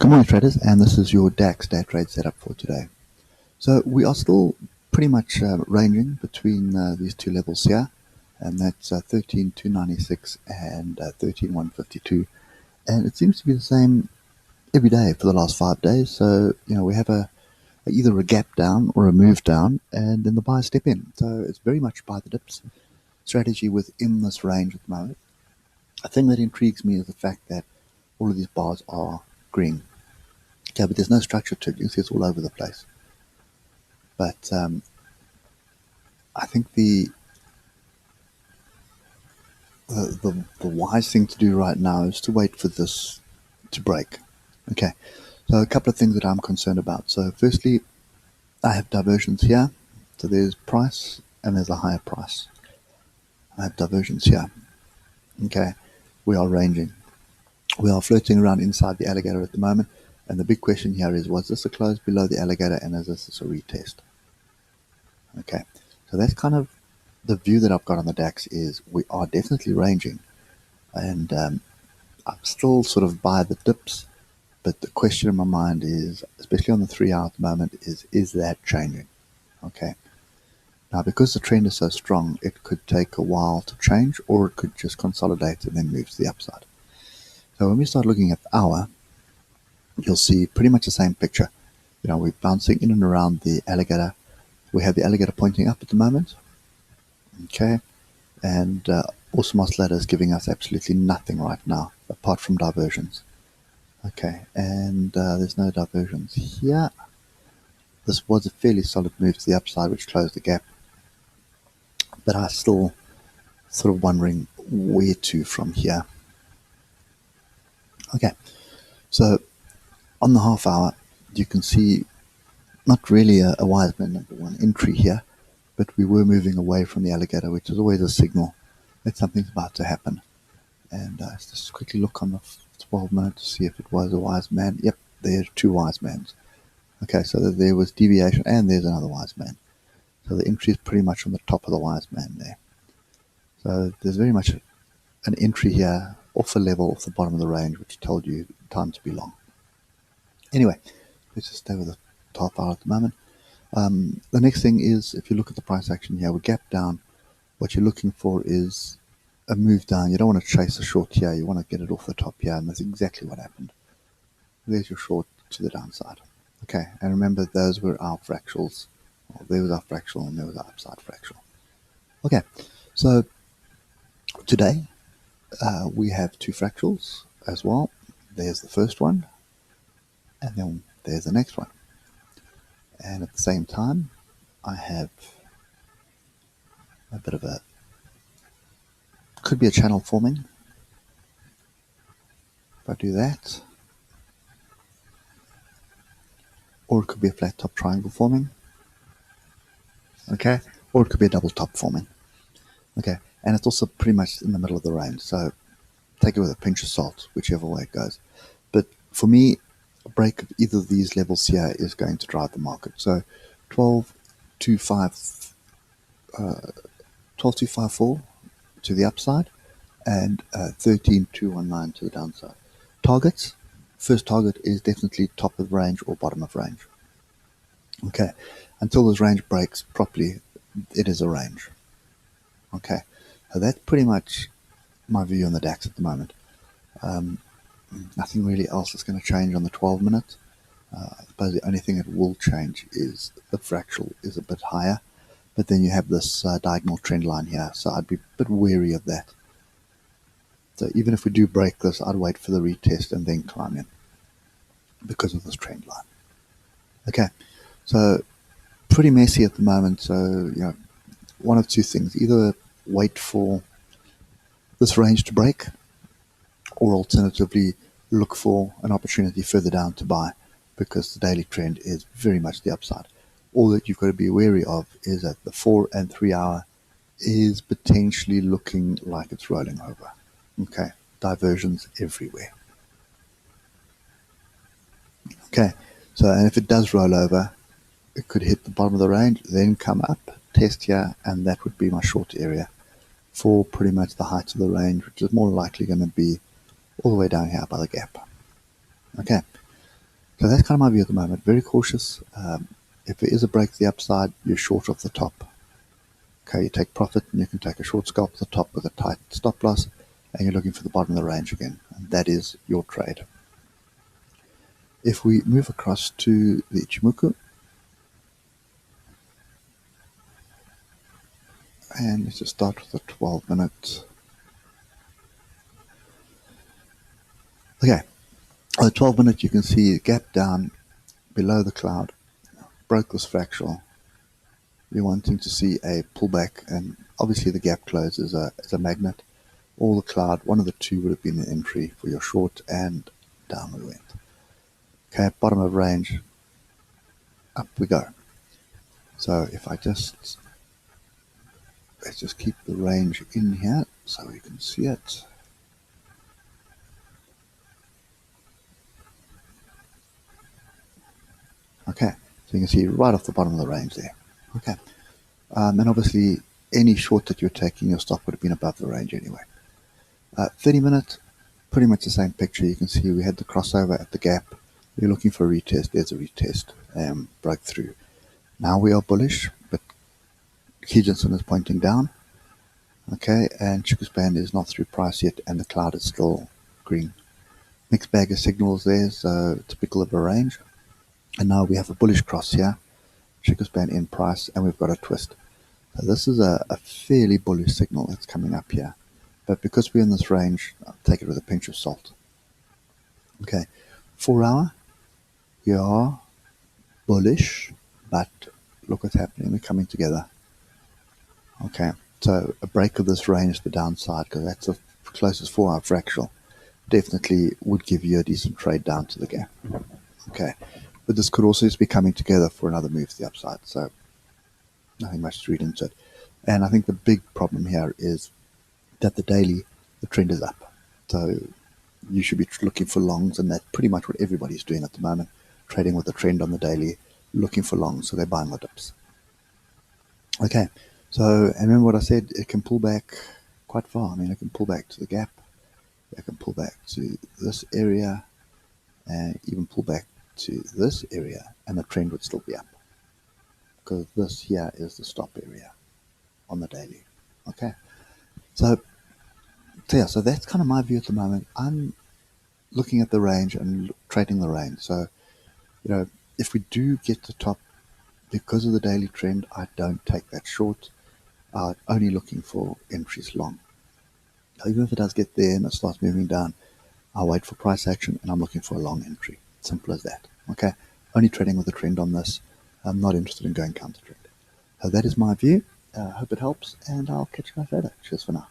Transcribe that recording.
Good morning, traders, and this is your Dax day trade setup for today. So we are still pretty much ranging between these two levels here, and that's 13,296 and 13,152, and it seems to be the same every day for the last 5 days. So we have either a gap down or a move down, and then the buyers step in. So it's very much buy the dips strategy within this range at the moment. A thing that intrigues me is the fact that all of these bars are green. Okay, but there's no structure to it. You see it's all over the place. But I think the wise thing to do right now is to wait for this to break. Okay, so a couple of things that I'm concerned about. So firstly, I have diversions here. So there's price and there's a higher price. I have diversions here. Okay, we are ranging. We are floating around inside the alligator at the moment. And the big question here is, was this a close below the alligator, and is this a retest? Okay, so that's kind of the view that I've got on the DAX, is we are definitely ranging. And I'm still sort of by the dips, but the question in my mind is, especially on the 3 hour at the moment, is that changing? Okay, now because the trend is so strong, it could take a while to change, or it could just consolidate and then move to the upside. So when we start looking at the hour, you'll see pretty much the same picture. We're bouncing in and around the alligator. We have the alligator pointing up at the moment. Okay, and awesome oscillator is giving us absolutely nothing right now apart from diversions. Okay, and there's no diversions here. This was a fairly solid move to the upside, which closed the gap, but I'm still sort of wondering where to from here. Okay, so on the half hour, you can see not really a wise man number one entry here, but we were moving away from the alligator, which is always a signal that something's about to happen. And let's just quickly look on the 12 minutes to see if it was a wise man. Yep, there's two wise mans. Okay, so there was deviation, and there's another wise man. So the entry is pretty much on the top of the wise man there. So there's very much an entry here off the level, off the bottom of the range, which told you time to be long. Anyway, let's just stay with the half hour at the moment. The next thing is, if you look at the price action here, we gap down. What you're looking for is a move down. You don't want to chase a short here. You want to get it off the top here, and that's exactly what happened. There's your short to the downside. Okay, and remember, those were our fractals. Well, there was our fractal, and there was our upside fractal. Okay, so today we have two fractals as well. There's the first one, and then there's the next one. And at the same time, I have a bit of could be a channel forming. If I do that, or it could be a flat top triangle forming. Okay, or it could be a double top forming. Okay, and it's also pretty much in the middle of the range, so take it with a pinch of salt, whichever way it goes. But for me, a break of either of these levels here is going to drive the market. So 12,254 to the upside, and 13,219 to the downside. Targets, first target is definitely top of range or bottom of range. Okay, until this range breaks properly, it is a range. Okay, so that's pretty much my view on the DAX at the moment. Nothing really else is going to change on the 12 minute. I suppose the only thing that will change is the fractal is a bit higher, but then you have this diagonal trend line here, so I'd be a bit wary of that. So even if we do break this, I'd wait for the retest and then climb in because of this trend line. Okay, so pretty messy at the moment. So one of two things: either wait for this range to break, or alternatively look for an opportunity further down to buy, because the daily trend is very much the upside. All that you've got to be wary of is that the 4 and 3 hour is potentially looking like it's rolling over. Okay, diversions everywhere. Okay, so and if it does roll over, it could hit the bottom of the range, then come up, test here, and that would be my short area for pretty much the height of the range, which is more likely going to be all the way down here by the gap. Okay, So that's kind of my view at the moment. Very cautious. If there is a break to the upside, you're short off the top. Okay, you take profit and you can take a short scalp at the top with a tight stop loss, and you're looking for the bottom of the range again. And that is your trade. If we move across to the Ichimoku, and let's just start with a 12 minute. Okay, on the 12 minute you can see a gap down below the cloud, broke this fractal. You're wanting to see a pullback, and obviously the gap close is a magnet. Or the cloud, one of the two would have been an entry for your short, and down we went. Okay, bottom of range, up we go. So if I let's just keep the range in here so we can see it. Okay, so you can see right off the bottom of the range there. Okay, and obviously any short that you're taking, your stop would have been above the range anyway. 30 minutes, pretty much the same picture. You can see we had the crossover at the gap. You're looking for a retest. There's a retest. Broke through. Now we are bullish, but Kijinson is pointing down. Okay, and Chiku's band is not through price yet, and the cloud is still green. Mixed bag of signals there, so typical of a range. And now we have a bullish cross here. Chiku's band in price, and we've got a twist. So this is a fairly bullish signal that's coming up here. But because we're in this range, I'll take it with a pinch of salt. Okay, 4 hour, we are bullish, but look what's happening. We're coming together. Okay, so a break of this range to the downside, because that's the closest 4 hour fractal, definitely would give you a decent trade down to the gap. Okay, but this could also just be coming together for another move to the upside. So nothing much to read into it. And I think the big problem here is that the daily, the trend is up. So you should be looking for longs, and that's pretty much what everybody's doing at the moment, trading with the trend on the daily, looking for longs, so they're buying the dips. Okay, so and remember what I said, it can pull back quite far. I mean, it can pull back to the gap, it can pull back to this area, and even pull back to this area, and the trend would still be up, because this here is the stop area on the daily. Okay, so yeah, so that's kind of my view at the moment. I'm looking at the range and trading the range. So, you know, if we do get to top because of the daily trend, I don't take that short. I'm only looking for entries long. Even if it does get there and it starts moving down, I'll wait for price action, and I'm looking for a long entry. Simple as that. Okay, only trading with the trend on this. I'm not interested in going counter trend. So that is my view. Hope it helps, and I'll catch you guys later. Cheers for now.